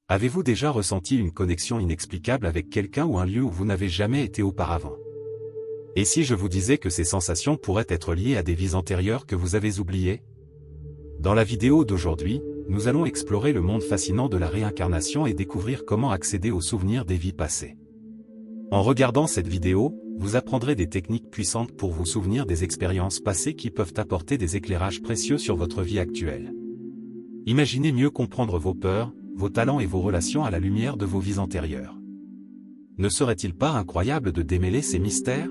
Avez-vous déjà ressenti une connexion inexplicable avec quelqu'un ou un lieu où vous n'avez jamais été auparavant? Et si je vous disais que ces sensations pourraient être liées à des vies antérieures que vous avez oubliées? Dans la vidéo d'aujourd'hui, nous allons explorer le monde fascinant de la réincarnation et découvrir comment accéder aux souvenirs des vies passées. En regardant cette vidéo, vous apprendrez des techniques puissantes pour vous souvenir des expériences passées qui peuvent apporter des éclairages précieux sur votre vie actuelle. Imaginez mieux comprendre vos peurs, vos talents et vos relations à la lumière de vos vies antérieures. Ne serait-il pas incroyable de démêler ces mystères?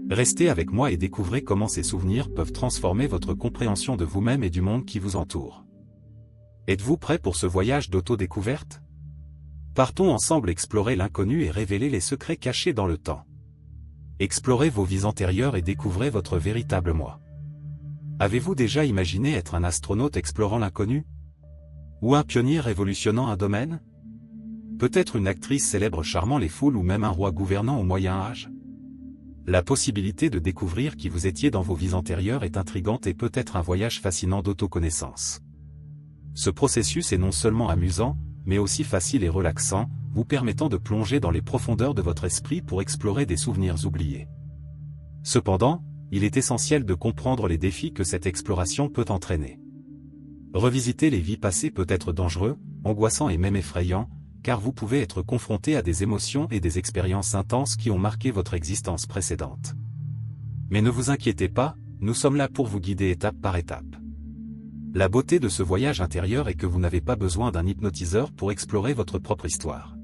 Restez avec moi et découvrez comment ces souvenirs peuvent transformer votre compréhension de vous-même et du monde qui vous entoure. Êtes-vous prêt pour ce voyage d'autodécouverte? Partons ensemble explorer l'inconnu et révéler les secrets cachés dans le temps. Explorez vos vies antérieures et découvrez votre véritable moi. Avez-vous déjà imaginé être un astronaute explorant l'inconnu? Ou un pionnier révolutionnant un domaine? Peut-être une actrice célèbre charmant les foules ou même un roi gouvernant au Moyen-Âge? La possibilité de découvrir qui vous étiez dans vos vies antérieures est intrigante et peut être un voyage fascinant d'autoconnaissance. Ce processus est non seulement amusant, mais aussi facile et relaxant, vous permettant de plonger dans les profondeurs de votre esprit pour explorer des souvenirs oubliés. Cependant, il est essentiel de comprendre les défis que cette exploration peut entraîner. Revisiter les vies passées peut être dangereux, angoissant et même effrayant, car vous pouvez être confronté à des émotions et des expériences intenses qui ont marqué votre existence précédente. Mais ne vous inquiétez pas, nous sommes là pour vous guider étape par étape. La beauté de ce voyage intérieur est que vous n'avez pas besoin d'un hypnotiseur pour explorer votre propre histoire.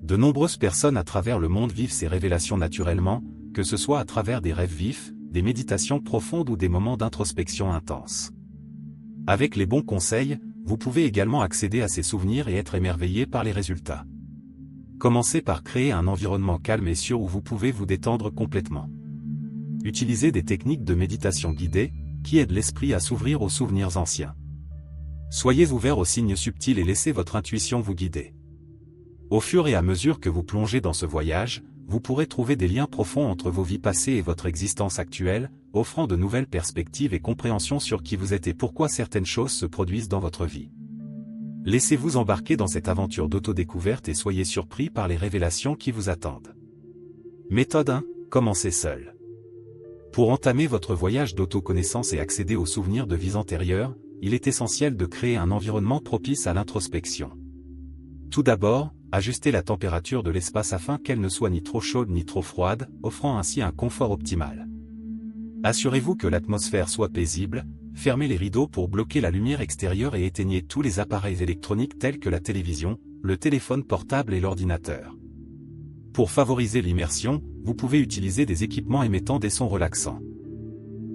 De nombreuses personnes à travers le monde vivent ces révélations naturellement, que ce soit à travers des rêves vifs, des méditations profondes ou des moments d'introspection intense. Avec les bons conseils, vous pouvez également accéder à ces souvenirs et être émerveillé par les résultats. Commencez par créer un environnement calme et sûr où vous pouvez vous détendre complètement. Utilisez des techniques de méditation guidée, qui aident l'esprit à s'ouvrir aux souvenirs anciens. Soyez ouvert aux signes subtils et laissez votre intuition vous guider. Au fur et à mesure que vous plongez dans ce voyage, vous pourrez trouver des liens profonds entre vos vies passées et votre existence actuelle, offrant de nouvelles perspectives et compréhension sur qui vous êtes et pourquoi certaines choses se produisent dans votre vie. Laissez-vous embarquer dans cette aventure d'autodécouverte et soyez surpris par les révélations qui vous attendent. Méthode 1. Commencez seul. Pour entamer votre voyage d'autoconnaissance et accéder aux souvenirs de vies antérieures, il est essentiel de créer un environnement propice à l'introspection. Tout d'abord, ajustez la température de l'espace afin qu'elle ne soit ni trop chaude ni trop froide, offrant ainsi un confort optimal. Assurez-vous que l'atmosphère soit paisible, fermez les rideaux pour bloquer la lumière extérieure et éteignez tous les appareils électroniques tels que la télévision, le téléphone portable et l'ordinateur. Pour favoriser l'immersion, vous pouvez utiliser des équipements émettant des sons relaxants.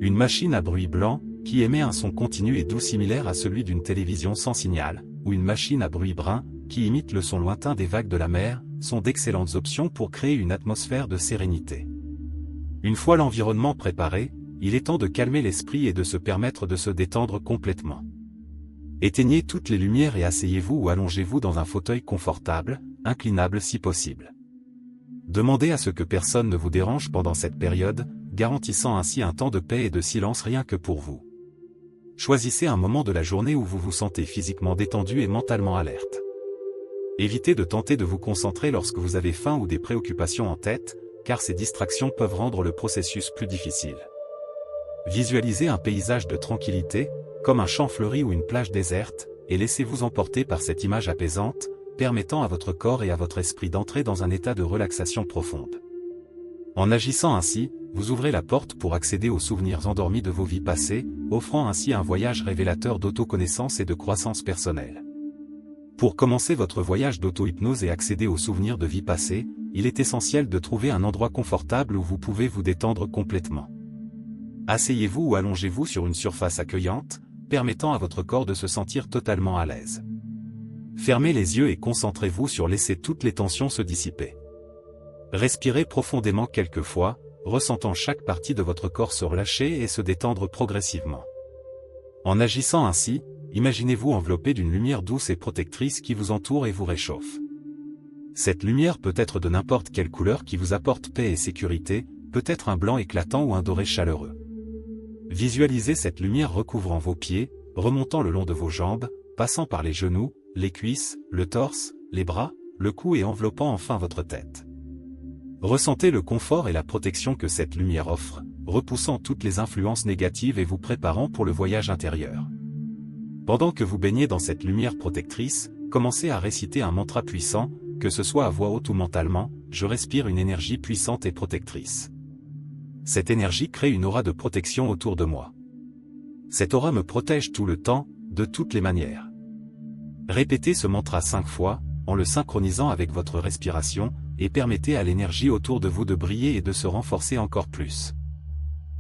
Une machine à bruit blanc, qui émet un son continu et doux similaire à celui d'une télévision sans signal, ou une machine à bruit brun, qui imite le son lointain des vagues de la mer, sont d'excellentes options pour créer une atmosphère de sérénité. Une fois l'environnement préparé, il est temps de calmer l'esprit et de se permettre de se détendre complètement. Éteignez toutes les lumières et asseyez-vous ou allongez-vous dans un fauteuil confortable, inclinable si possible. Demandez à ce que personne ne vous dérange pendant cette période, garantissant ainsi un temps de paix et de silence rien que pour vous. Choisissez un moment de la journée où vous vous sentez physiquement détendu et mentalement alerte. Évitez de tenter de vous concentrer lorsque vous avez faim ou des préoccupations en tête, car ces distractions peuvent rendre le processus plus difficile. Visualisez un paysage de tranquillité, comme un champ fleuri ou une plage déserte, et laissez-vous emporter par cette image apaisante, permettant à votre corps et à votre esprit d'entrer dans un état de relaxation profonde. En agissant ainsi, vous ouvrez la porte pour accéder aux souvenirs endormis de vos vies passées, offrant ainsi un voyage révélateur d'autoconnaissance et de croissance personnelle. Pour commencer votre voyage d'auto-hypnose et accéder aux souvenirs de vie passée, il est essentiel de trouver un endroit confortable où vous pouvez vous détendre complètement. Asseyez-vous ou allongez-vous sur une surface accueillante, permettant à votre corps de se sentir totalement à l'aise. Fermez les yeux et concentrez-vous sur laisser toutes les tensions se dissiper. Respirez profondément quelques fois, ressentant chaque partie de votre corps se relâcher et se détendre progressivement. En agissant ainsi, imaginez-vous enveloppé d'une lumière douce et protectrice qui vous entoure et vous réchauffe. Cette lumière peut être de n'importe quelle couleur qui vous apporte paix et sécurité, peut-être un blanc éclatant ou un doré chaleureux. Visualisez cette lumière recouvrant vos pieds, remontant le long de vos jambes, passant par les genoux, les cuisses, le torse, les bras, le cou et enveloppant enfin votre tête. Ressentez le confort et la protection que cette lumière offre, repoussant toutes les influences négatives et vous préparant pour le voyage intérieur. Pendant que vous baignez dans cette lumière protectrice, commencez à réciter un mantra puissant, que ce soit à voix haute ou mentalement, je respire une énergie puissante et protectrice. Cette énergie crée une aura de protection autour de moi. Cette aura me protège tout le temps, de toutes les manières. Répétez ce mantra 5 fois, en le synchronisant avec votre respiration, et permettez à l'énergie autour de vous de briller et de se renforcer encore plus.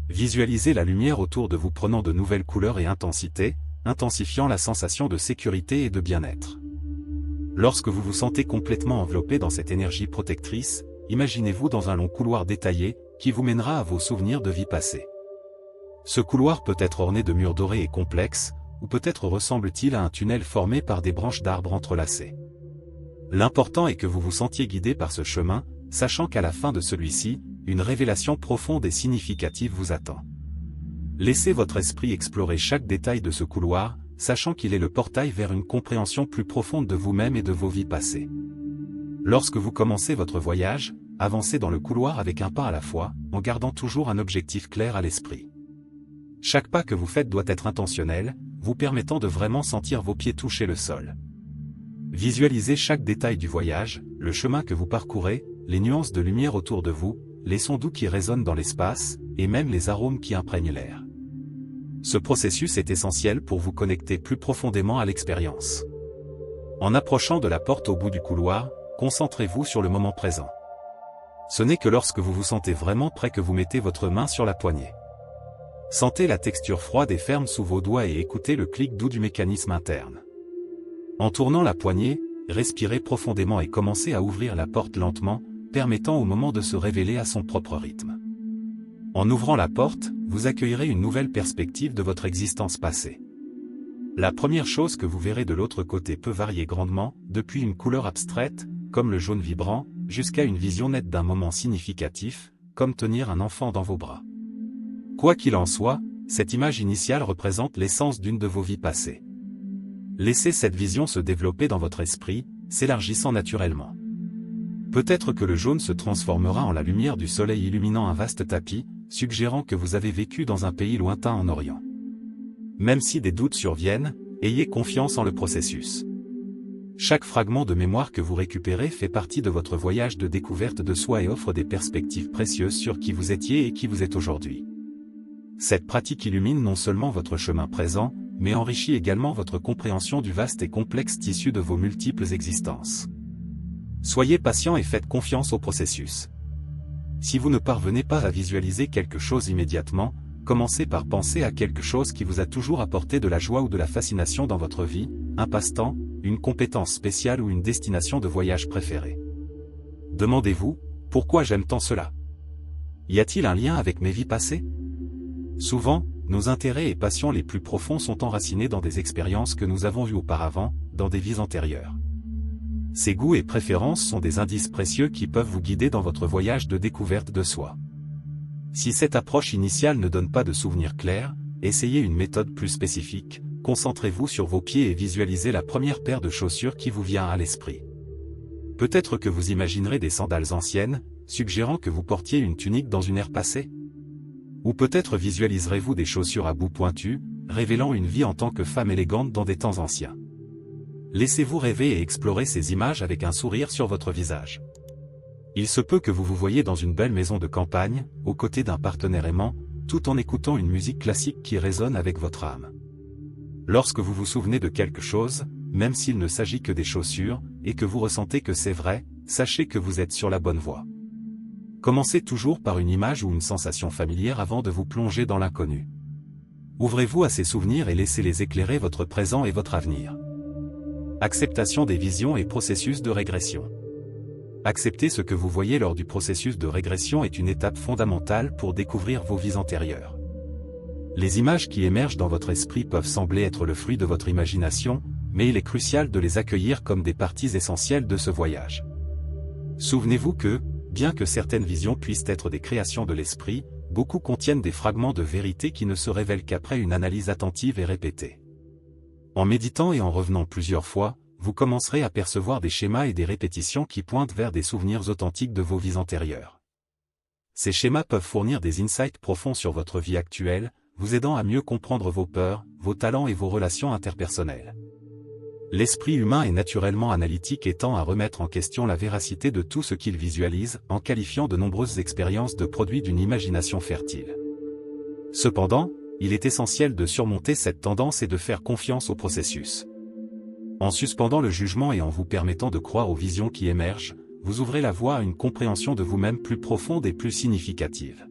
Visualisez la lumière autour de vous prenant de nouvelles couleurs et intensités, intensifiant la sensation de sécurité et de bien-être. Lorsque vous vous sentez complètement enveloppé dans cette énergie protectrice, imaginez-vous dans un long couloir détaillé, qui vous mènera à vos souvenirs de vie passée. Ce couloir peut être orné de murs dorés et complexes, ou peut-être ressemble-t-il à un tunnel formé par des branches d'arbres entrelacées. L'important est que vous vous sentiez guidé par ce chemin, sachant qu'à la fin de celui-ci, une révélation profonde et significative vous attend. Laissez votre esprit explorer chaque détail de ce couloir, sachant qu'il est le portail vers une compréhension plus profonde de vous-même et de vos vies passées. Lorsque vous commencez votre voyage, avancez dans le couloir avec un pas à la fois, en gardant toujours un objectif clair à l'esprit. Chaque pas que vous faites doit être intentionnel, vous permettant de vraiment sentir vos pieds toucher le sol. Visualisez chaque détail du voyage, le chemin que vous parcourez, les nuances de lumière autour de vous, les sons doux qui résonnent dans l'espace, et même les arômes qui imprègnent l'air. Ce processus est essentiel pour vous connecter plus profondément à l'expérience. En approchant de la porte au bout du couloir, concentrez-vous sur le moment présent. Ce n'est que lorsque vous vous sentez vraiment prêt que vous mettez votre main sur la poignée. Sentez la texture froide et ferme sous vos doigts et écoutez le clic doux du mécanisme interne. En tournant la poignée, respirez profondément et commencez à ouvrir la porte lentement, permettant au moment de se révéler à son propre rythme. En ouvrant la porte, vous accueillerez une nouvelle perspective de votre existence passée. La première chose que vous verrez de l'autre côté peut varier grandement, depuis une couleur abstraite, comme le jaune vibrant, jusqu'à une vision nette d'un moment significatif, comme tenir un enfant dans vos bras. Quoi qu'il en soit, cette image initiale représente l'essence d'une de vos vies passées. Laissez cette vision se développer dans votre esprit, s'élargissant naturellement. Peut-être que le jaune se transformera en la lumière du soleil illuminant un vaste tapis, suggérant que vous avez vécu dans un pays lointain en Orient. Même si des doutes surviennent, ayez confiance en le processus. Chaque fragment de mémoire que vous récupérez fait partie de votre voyage de découverte de soi et offre des perspectives précieuses sur qui vous étiez et qui vous êtes aujourd'hui. Cette pratique illumine non seulement votre chemin présent, mais enrichit également votre compréhension du vaste et complexe tissu de vos multiples existences. Soyez patient et faites confiance au processus. Si vous ne parvenez pas à visualiser quelque chose immédiatement, commencez par penser à quelque chose qui vous a toujours apporté de la joie ou de la fascination dans votre vie, un passe-temps, une compétence spéciale ou une destination de voyage préférée. Demandez-vous, pourquoi j'aime tant cela? Y a-t-il un lien avec mes vies passées? Souvent, nos intérêts et passions les plus profonds sont enracinés dans des expériences que nous avons vues auparavant, dans des vies antérieures. Ces goûts et préférences sont des indices précieux qui peuvent vous guider dans votre voyage de découverte de soi. Si cette approche initiale ne donne pas de souvenirs clairs, essayez une méthode plus spécifique, concentrez-vous sur vos pieds et visualisez la première paire de chaussures qui vous vient à l'esprit. Peut-être que vous imaginerez des sandales anciennes, suggérant que vous portiez une tunique dans une ère passée. Ou peut-être visualiserez-vous des chaussures à bout pointu, révélant une vie en tant que femme élégante dans des temps anciens. Laissez-vous rêver et explorer ces images avec un sourire sur votre visage. Il se peut que vous vous voyiez dans une belle maison de campagne, aux côtés d'un partenaire aimant, tout en écoutant une musique classique qui résonne avec votre âme. Lorsque vous vous souvenez de quelque chose, même s'il ne s'agit que des chaussures, et que vous ressentez que c'est vrai, sachez que vous êtes sur la bonne voie. Commencez toujours par une image ou une sensation familière avant de vous plonger dans l'inconnu. Ouvrez-vous à ces souvenirs et laissez-les éclairer votre présent et votre avenir. Acceptation des visions et processus de régression. Accepter ce que vous voyez lors du processus de régression est une étape fondamentale pour découvrir vos vies antérieures. Les images qui émergent dans votre esprit peuvent sembler être le fruit de votre imagination, mais il est crucial de les accueillir comme des parties essentielles de ce voyage. Souvenez-vous que, bien que certaines visions puissent être des créations de l'esprit, beaucoup contiennent des fragments de vérité qui ne se révèlent qu'après une analyse attentive et répétée. En méditant et en revenant plusieurs fois, vous commencerez à percevoir des schémas et des répétitions qui pointent vers des souvenirs authentiques de vos vies antérieures. Ces schémas peuvent fournir des insights profonds sur votre vie actuelle, vous aidant à mieux comprendre vos peurs, vos talents et vos relations interpersonnelles. L'esprit humain est naturellement analytique et tend à remettre en question la véracité de tout ce qu'il visualise, en qualifiant de nombreuses expériences de produits d'une imagination fertile. Cependant, il est essentiel de surmonter cette tendance et de faire confiance au processus. En suspendant le jugement et en vous permettant de croire aux visions qui émergent, vous ouvrez la voie à une compréhension de vous-même plus profonde et plus significative.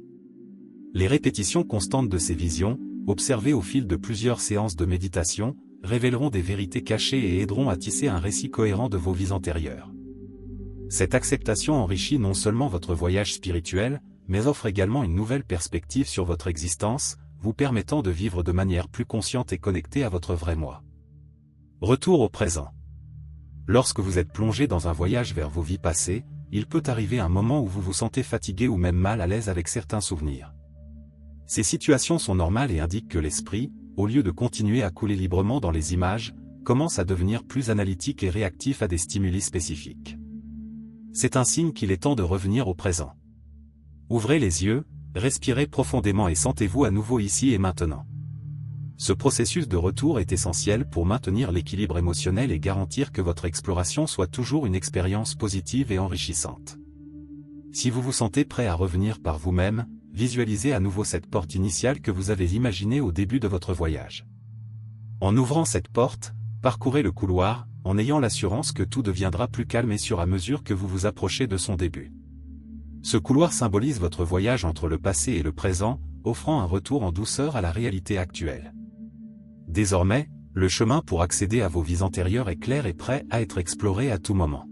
Les répétitions constantes de ces visions, observées au fil de plusieurs séances de méditation, révéleront des vérités cachées et aideront à tisser un récit cohérent de vos vies antérieures. Cette acceptation enrichit non seulement votre voyage spirituel, mais offre également une nouvelle perspective sur votre existence, vous permettant de vivre de manière plus consciente et connectée à votre vrai moi. Retour au présent. Lorsque vous êtes plongé dans un voyage vers vos vies passées, il peut arriver un moment où vous vous sentez fatigué ou même mal à l'aise avec certains souvenirs. Ces situations sont normales et indiquent que l'esprit, au lieu de continuer à couler librement dans les images, commence à devenir plus analytique et réactif à des stimuli spécifiques. C'est un signe qu'il est temps de revenir au présent. Ouvrez les yeux, respirez profondément et sentez-vous à nouveau ici et maintenant. Ce processus de retour est essentiel pour maintenir l'équilibre émotionnel et garantir que votre exploration soit toujours une expérience positive et enrichissante. Si vous vous sentez prêt à revenir par vous-même, visualisez à nouveau cette porte initiale que vous avez imaginée au début de votre voyage. En ouvrant cette porte, parcourez le couloir, en ayant l'assurance que tout deviendra plus calme et sûr à mesure que vous vous approchez de son début. Ce couloir symbolise votre voyage entre le passé et le présent, offrant un retour en douceur à la réalité actuelle. Désormais, le chemin pour accéder à vos vies antérieures est clair et prêt à être exploré à tout moment.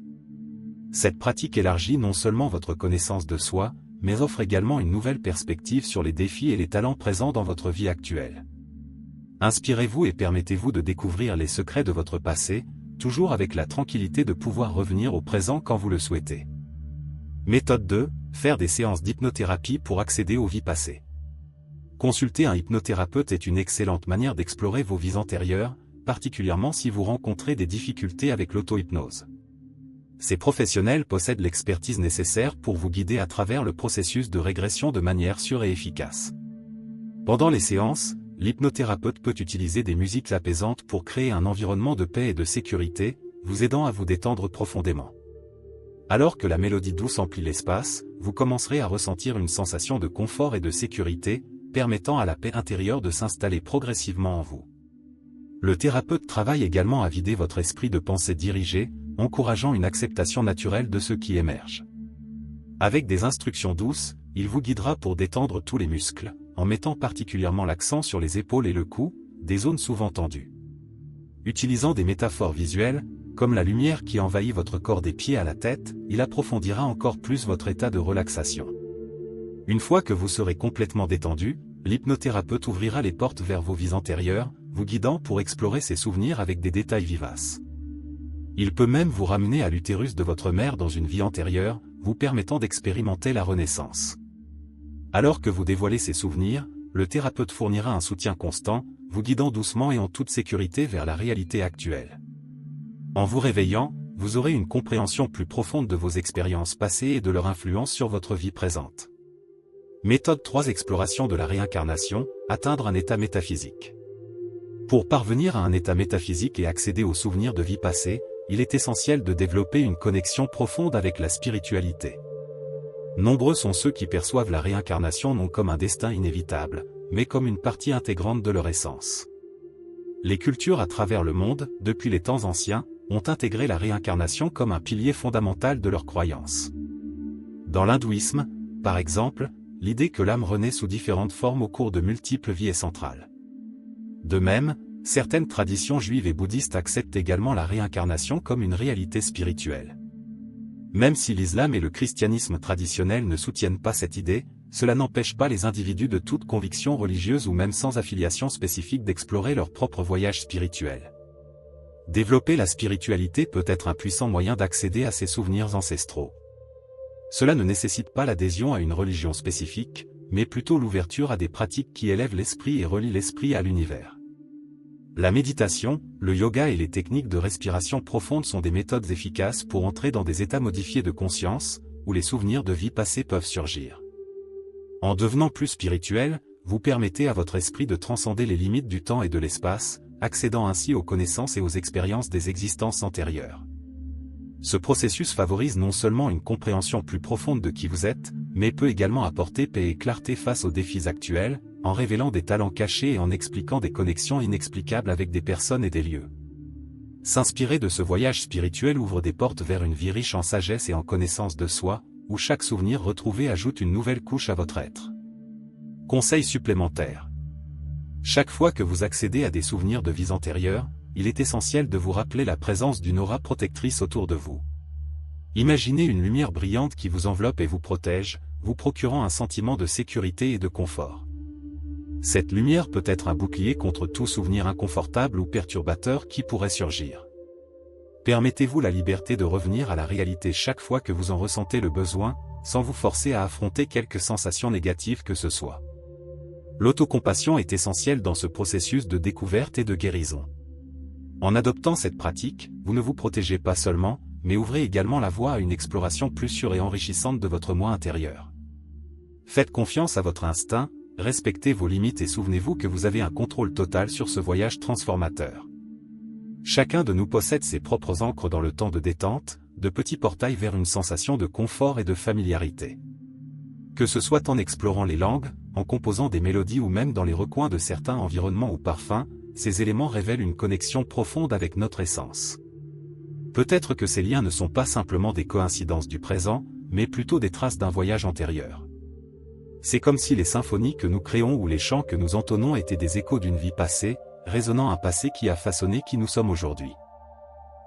Cette pratique élargit non seulement votre connaissance de soi, mais offre également une nouvelle perspective sur les défis et les talents présents dans votre vie actuelle. Inspirez-vous et permettez-vous de découvrir les secrets de votre passé, toujours avec la tranquillité de pouvoir revenir au présent quand vous le souhaitez. Méthode 2, faire des séances d'hypnothérapie pour accéder aux vies passées. Consulter un hypnothérapeute est une excellente manière d'explorer vos vies antérieures, particulièrement si vous rencontrez des difficultés avec l'auto-hypnose. Ces professionnels possèdent l'expertise nécessaire pour vous guider à travers le processus de régression de manière sûre et efficace. Pendant les séances, l'hypnothérapeute peut utiliser des musiques apaisantes pour créer un environnement de paix et de sécurité, vous aidant à vous détendre profondément. Alors que la mélodie douce emplit l'espace, vous commencerez à ressentir une sensation de confort et de sécurité, permettant à la paix intérieure de s'installer progressivement en vous. Le thérapeute travaille également à vider votre esprit de pensées dirigées, encourageant une acceptation naturelle de ce qui émerge. Avec des instructions douces, il vous guidera pour détendre tous les muscles, en mettant particulièrement l'accent sur les épaules et le cou, des zones souvent tendues. Utilisant des métaphores visuelles, comme la lumière qui envahit votre corps des pieds à la tête, il approfondira encore plus votre état de relaxation. Une fois que vous serez complètement détendu, l'hypnothérapeute ouvrira les portes vers vos vies antérieures, vous guidant pour explorer ces souvenirs avec des détails vivaces. Il peut même vous ramener à l'utérus de votre mère dans une vie antérieure, vous permettant d'expérimenter la renaissance. Alors que vous dévoilez ces souvenirs, le thérapeute fournira un soutien constant, vous guidant doucement et en toute sécurité vers la réalité actuelle. En vous réveillant, vous aurez une compréhension plus profonde de vos expériences passées et de leur influence sur votre vie présente. Méthode 3, exploration de la réincarnation, atteindre un état métaphysique. Pour parvenir à un état métaphysique et accéder aux souvenirs de vie passée, il est essentiel de développer une connexion profonde avec la spiritualité. Nombreux sont ceux qui perçoivent la réincarnation non comme un destin inévitable, mais comme une partie intégrante de leur essence. Les cultures à travers le monde, depuis les temps anciens, ont intégré la réincarnation comme un pilier fondamental de leurs croyances. Dans l'hindouisme, par exemple, l'idée que l'âme renaît sous différentes formes au cours de multiples vies est centrale. De même, certaines traditions juives et bouddhistes acceptent également la réincarnation comme une réalité spirituelle. Même si l'islam et le christianisme traditionnel ne soutiennent pas cette idée, cela n'empêche pas les individus de toute conviction religieuse ou même sans affiliation spécifique d'explorer leur propre voyage spirituel. Développer la spiritualité peut être un puissant moyen d'accéder à ces souvenirs ancestraux. Cela ne nécessite pas l'adhésion à une religion spécifique, mais plutôt l'ouverture à des pratiques qui élèvent l'esprit et relient l'esprit à l'univers. La méditation, le yoga et les techniques de respiration profonde sont des méthodes efficaces pour entrer dans des états modifiés de conscience, où les souvenirs de vie passée peuvent surgir. En devenant plus spirituel, vous permettez à votre esprit de transcender les limites du temps et de l'espace, accédant ainsi aux connaissances et aux expériences des existences antérieures. Ce processus favorise non seulement une compréhension plus profonde de qui vous êtes, mais peut également apporter paix et clarté face aux défis actuels, en révélant des talents cachés et en expliquant des connexions inexplicables avec des personnes et des lieux. S'inspirer de ce voyage spirituel ouvre des portes vers une vie riche en sagesse et en connaissance de soi, où chaque souvenir retrouvé ajoute une nouvelle couche à votre être. Conseil supplémentaire. Chaque fois que vous accédez à des souvenirs de vies antérieures, il est essentiel de vous rappeler la présence d'une aura protectrice autour de vous. Imaginez une lumière brillante qui vous enveloppe et vous protège, vous procurant un sentiment de sécurité et de confort. Cette lumière peut être un bouclier contre tout souvenir inconfortable ou perturbateur qui pourrait surgir. Permettez-vous la liberté de revenir à la réalité chaque fois que vous en ressentez le besoin, sans vous forcer à affronter quelque sensation négative que ce soit. L'autocompassion est essentielle dans ce processus de découverte et de guérison. En adoptant cette pratique, vous ne vous protégez pas seulement, mais ouvrez également la voie à une exploration plus sûre et enrichissante de votre moi intérieur. Faites confiance à votre instinct, respectez vos limites et souvenez-vous que vous avez un contrôle total sur ce voyage transformateur. Chacun de nous possède ses propres ancres dans le temps de détente, de petits portails vers une sensation de confort et de familiarité. Que ce soit en explorant les langues, en composant des mélodies ou même dans les recoins de certains environnements ou parfums, ces éléments révèlent une connexion profonde avec notre essence. Peut-être que ces liens ne sont pas simplement des coïncidences du présent, mais plutôt des traces d'un voyage antérieur. C'est comme si les symphonies que nous créons ou les chants que nous entonnons étaient des échos d'une vie passée, résonnant un passé qui a façonné qui nous sommes aujourd'hui.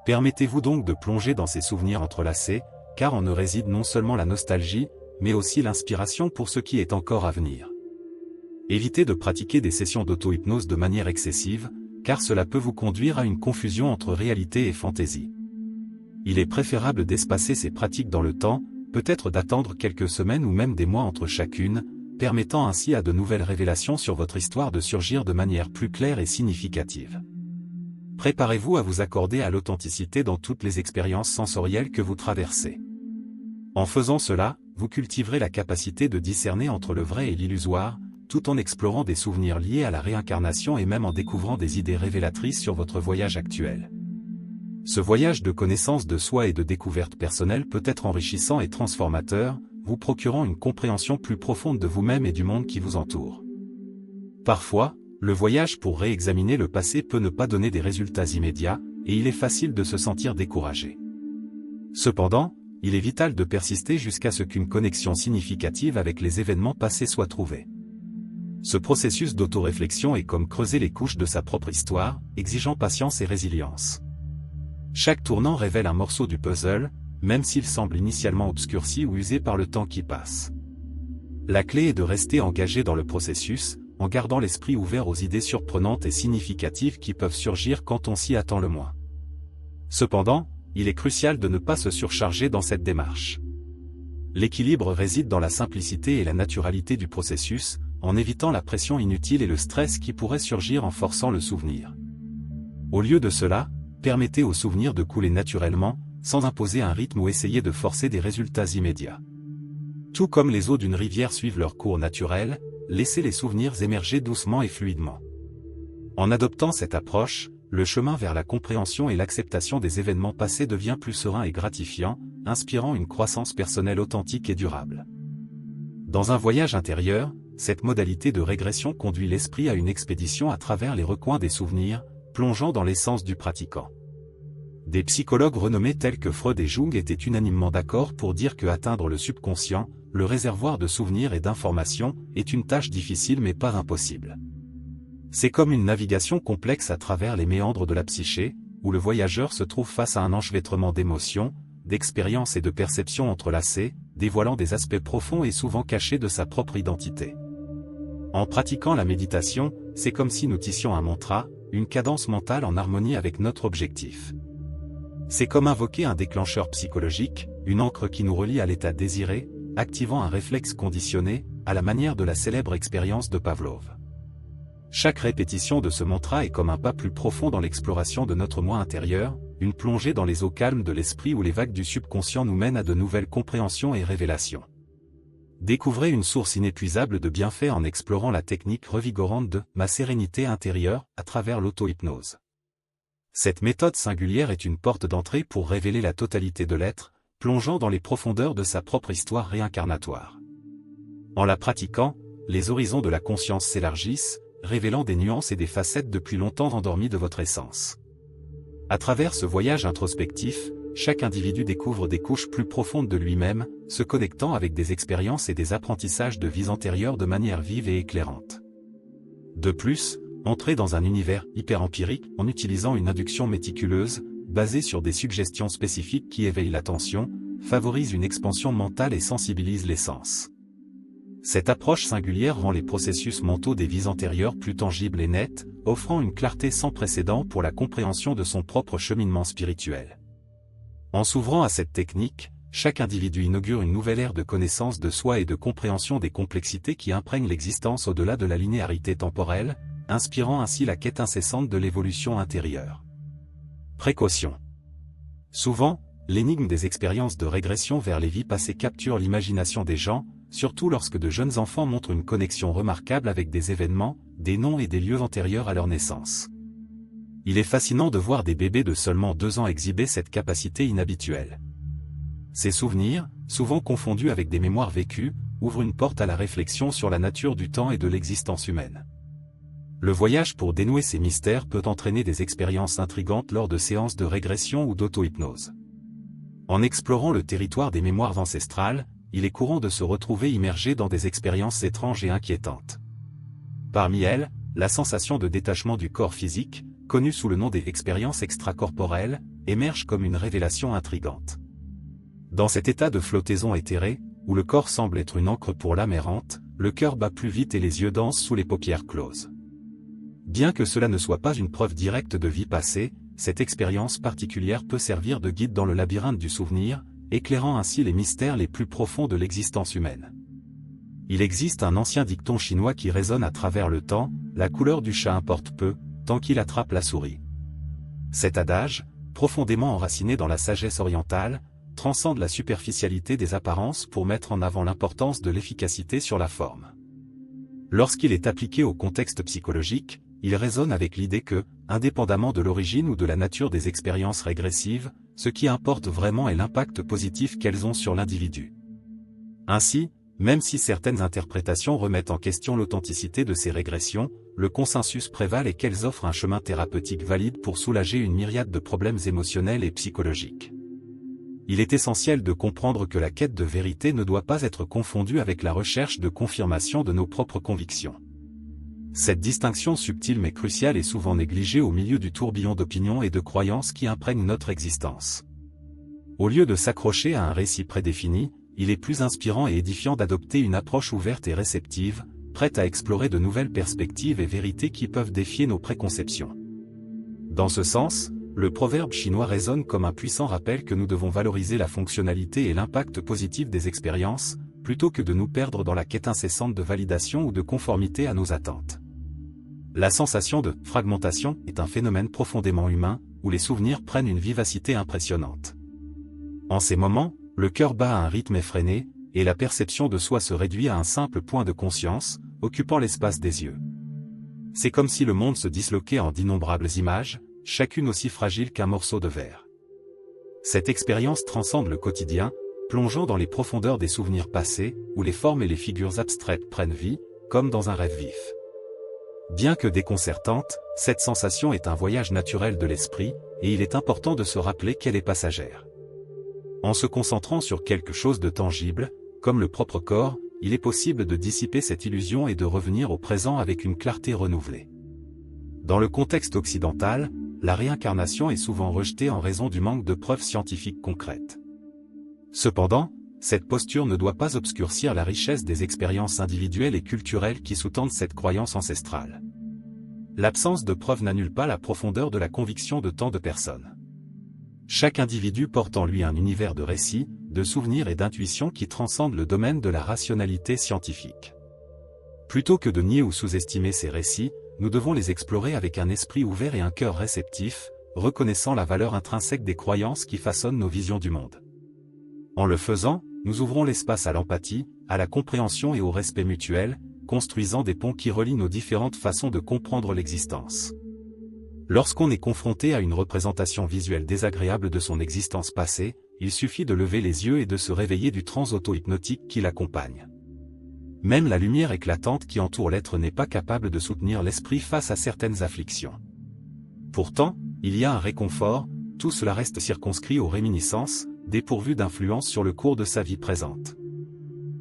Permettez-vous donc de plonger dans ces souvenirs entrelacés, car en eux réside non seulement la nostalgie, mais aussi l'inspiration pour ce qui est encore à venir. Évitez de pratiquer des sessions d'auto-hypnose de manière excessive, car cela peut vous conduire à une confusion entre réalité et fantaisie. Il est préférable d'espacer ces pratiques dans le temps, peut-être d'attendre quelques semaines ou même des mois entre chacune, permettant ainsi à de nouvelles révélations sur votre histoire de surgir de manière plus claire et significative. Préparez-vous à vous accorder à l'authenticité dans toutes les expériences sensorielles que vous traversez. En faisant cela, vous cultiverez la capacité de discerner entre le vrai et l'illusoire, tout en explorant des souvenirs liés à la réincarnation et même en découvrant des idées révélatrices sur votre voyage actuel. Ce voyage de connaissance de soi et de découverte personnelle peut être enrichissant et transformateur, vous procurant une compréhension plus profonde de vous-même et du monde qui vous entoure. Parfois, le voyage pour réexaminer le passé peut ne pas donner des résultats immédiats, et il est facile de se sentir découragé. Cependant, il est vital de persister jusqu'à ce qu'une connexion significative avec les événements passés soit trouvée. Ce processus d'autoréflexion est comme creuser les couches de sa propre histoire, exigeant patience et résilience. Chaque tournant révèle un morceau du puzzle, même s'il semble initialement obscurci ou usé par le temps qui passe. La clé est de rester engagé dans le processus, en gardant l'esprit ouvert aux idées surprenantes et significatives qui peuvent surgir quand on s'y attend le moins. Cependant, il est crucial de ne pas se surcharger dans cette démarche. L'équilibre réside dans la simplicité et la naturalité du processus, en évitant la pression inutile et le stress qui pourrait surgir en forçant le souvenir. Au lieu de cela, permettez au souvenir de couler naturellement, sans imposer un rythme ou essayer de forcer des résultats immédiats. Tout comme les eaux d'une rivière suivent leur cours naturel, laissez les souvenirs émerger doucement et fluidement. En adoptant cette approche, le chemin vers la compréhension et l'acceptation des événements passés devient plus serein et gratifiant, inspirant une croissance personnelle authentique et durable. Dans un voyage intérieur, cette modalité de régression conduit l'esprit à une expédition à travers les recoins des souvenirs, plongeant dans l'essence du pratiquant. Des psychologues renommés tels que Freud et Jung étaient unanimement d'accord pour dire que atteindre le subconscient, le réservoir de souvenirs et d'informations, est une tâche difficile mais pas impossible. C'est comme une navigation complexe à travers les méandres de la psyché, où le voyageur se trouve face à un enchevêtrement d'émotions, d'expériences et de perceptions entrelacées, dévoilant des aspects profonds et souvent cachés de sa propre identité. En pratiquant la méditation, c'est comme si nous tissions un mantra, une cadence mentale en harmonie avec notre objectif. C'est comme invoquer un déclencheur psychologique, une ancre qui nous relie à l'état désiré, activant un réflexe conditionné, à la manière de la célèbre expérience de Pavlov. Chaque répétition de ce mantra est comme un pas plus profond dans l'exploration de notre moi intérieur, une plongée dans les eaux calmes de l'esprit où les vagues du subconscient nous mènent à de nouvelles compréhensions et révélations. Découvrez une source inépuisable de bienfaits en explorant la technique revigorante de « ma sérénité intérieure » à travers l'auto-hypnose. Cette méthode singulière est une porte d'entrée pour révéler la totalité de l'être, plongeant dans les profondeurs de sa propre histoire réincarnatoire. En la pratiquant, les horizons de la conscience s'élargissent, révélant des nuances et des facettes depuis longtemps endormies de votre essence. À travers ce voyage introspectif, chaque individu découvre des couches plus profondes de lui-même, se connectant avec des expériences et des apprentissages de vies antérieures de manière vive et éclairante. De plus, entrez dans un univers hyper-empirique en utilisant une induction méticuleuse, basée sur des suggestions spécifiques qui éveillent l'attention, favorisent une expansion mentale et sensibilisent les sens. Cette approche singulière rend les processus mentaux des vies antérieures plus tangibles et nets, offrant une clarté sans précédent pour la compréhension de son propre cheminement spirituel. En s'ouvrant à cette technique, chaque individu inaugure une nouvelle ère de connaissance de soi et de compréhension des complexités qui imprègnent l'existence au-delà de la linéarité temporelle, inspirant ainsi la quête incessante de l'évolution intérieure. Précaution. Souvent, l'énigme des expériences de régression vers les vies passées capture l'imagination des gens, surtout lorsque de jeunes enfants montrent une connexion remarquable avec des événements, des noms et des lieux antérieurs à leur naissance. Il est fascinant de voir des bébés de seulement 2 ans exhiber cette capacité inhabituelle. Ces souvenirs, souvent confondus avec des mémoires vécues, ouvrent une porte à la réflexion sur la nature du temps et de l'existence humaine. Le voyage pour dénouer ces mystères peut entraîner des expériences intrigantes lors de séances de régression ou d'auto-hypnose. En explorant le territoire des mémoires ancestrales, il est courant de se retrouver immergé dans des expériences étranges et inquiétantes. Parmi elles, la sensation de détachement du corps physique, connue sous le nom des expériences extracorporelles, émerge comme une révélation intrigante. Dans cet état de flottaison éthérée, où le corps semble être une encre pour l'âme errante, le cœur bat plus vite et les yeux dansent sous les paupières closes. Bien que cela ne soit pas une preuve directe de vie passée, cette expérience particulière peut servir de guide dans le labyrinthe du souvenir, éclairant ainsi les mystères les plus profonds de l'existence humaine. Il existe un ancien dicton chinois qui résonne à travers le temps, la couleur du chat importe peu, tant qu'il attrape la souris. Cet adage, profondément enraciné dans la sagesse orientale, transcende la superficialité des apparences pour mettre en avant l'importance de l'efficacité sur la forme. Lorsqu'il est appliqué au contexte psychologique, il résonne avec l'idée que, indépendamment de l'origine ou de la nature des expériences régressives, ce qui importe vraiment est l'impact positif qu'elles ont sur l'individu. Ainsi, même si certaines interprétations remettent en question l'authenticité de ces régressions, le consensus prévale et qu'elles offrent un chemin thérapeutique valide pour soulager une myriade de problèmes émotionnels et psychologiques. Il est essentiel de comprendre que la quête de vérité ne doit pas être confondue avec la recherche de confirmation de nos propres convictions. Cette distinction subtile mais cruciale est souvent négligée au milieu du tourbillon d'opinions et de croyances qui imprègnent notre existence. Au lieu de s'accrocher à un récit prédéfini, il est plus inspirant et édifiant d'adopter une approche ouverte et réceptive, prête à explorer de nouvelles perspectives et vérités qui peuvent défier nos préconceptions. Dans ce sens, le proverbe chinois résonne comme un puissant rappel que nous devons valoriser la fonctionnalité et l'impact positif des expériences, plutôt que de nous perdre dans la quête incessante de validation ou de conformité à nos attentes. La sensation de fragmentation est un phénomène profondément humain, où les souvenirs prennent une vivacité impressionnante. En ces moments, le cœur bat à un rythme effréné, et la perception de soi se réduit à un simple point de conscience, occupant l'espace des yeux. C'est comme si le monde se disloquait en d'innombrables images, chacune aussi fragile qu'un morceau de verre. Cette expérience transcende le quotidien, plongeant dans les profondeurs des souvenirs passés, où les formes et les figures abstraites prennent vie, comme dans un rêve vif. Bien que déconcertante, cette sensation est un voyage naturel de l'esprit, et il est important de se rappeler qu'elle est passagère. En se concentrant sur quelque chose de tangible, comme le propre corps, il est possible de dissiper cette illusion et de revenir au présent avec une clarté renouvelée. Dans le contexte occidental, la réincarnation est souvent rejetée en raison du manque de preuves scientifiques concrètes. Cependant, cette posture ne doit pas obscurcir la richesse des expériences individuelles et culturelles qui sous-tendent cette croyance ancestrale. L'absence de preuves n'annule pas la profondeur de la conviction de tant de personnes. Chaque individu porte en lui un univers de récits, de souvenirs et d'intuitions qui transcendent le domaine de la rationalité scientifique. Plutôt que de nier ou sous-estimer ces récits, nous devons les explorer avec un esprit ouvert et un cœur réceptif, reconnaissant la valeur intrinsèque des croyances qui façonnent nos visions du monde. En le faisant, nous ouvrons l'espace à l'empathie, à la compréhension et au respect mutuel, construisant des ponts qui relient nos différentes façons de comprendre l'existence. Lorsqu'on est confronté à une représentation visuelle désagréable de son existence passée, il suffit de lever les yeux et de se réveiller du trance auto-hypnotique qui l'accompagne. Même la lumière éclatante qui entoure l'être n'est pas capable de soutenir l'esprit face à certaines afflictions. Pourtant, il y a un réconfort, tout cela reste circonscrit aux réminiscences, dépourvu d'influence sur le cours de sa vie présente.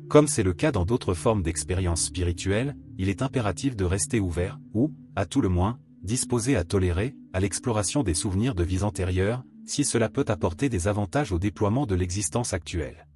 Comme c'est le cas dans d'autres formes d'expériences spirituelles, il est impératif de rester ouvert, ou, à tout le moins, disposé à tolérer, à l'exploration des souvenirs de vies antérieures, si cela peut apporter des avantages au déploiement de l'existence actuelle.